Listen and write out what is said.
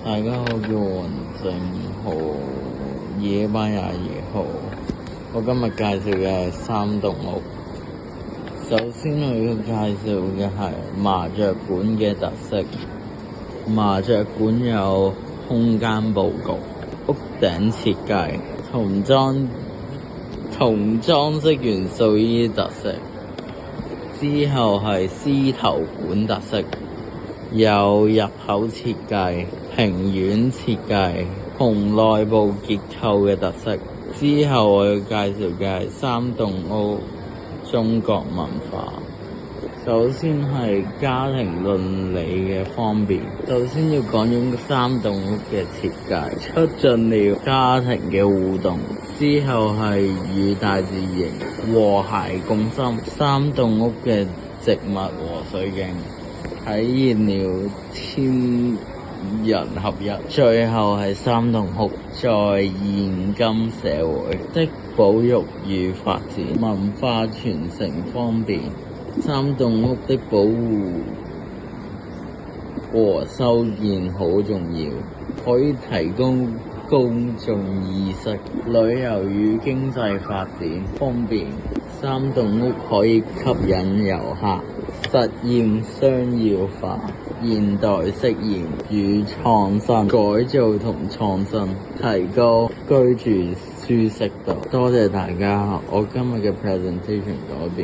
大家好，叫黃正豪，夜班22號。我今日介紹嘅係3棟屋。首先我要介紹嘅係麻雀館嘅特色。麻雀館有空間佈局、屋頂設計、同裝飾元素呢啲特色。之後係獅頭館特色，有入口設計、庭院設計同內部結構嘅特色。之後我要介紹嘅係3棟屋中國文化。首先係家庭倫理嘅方面，首先要講咗3棟屋嘅設計，促進了家庭嘅互動。之後係與大自然和諧共生，3棟屋嘅植物和水景體現了天人合一。最後係3棟屋在現今社會的保育與發展。文化傳承方面，3棟屋的保護和修建好重要，可以提供公眾意識。旅遊與經濟發展方面，3棟屋可以吸引遊客，實現商業化、現代適應與創新，改造同創新，提高居住舒適度。多謝大家，我今日嘅 presentation 到呢邊。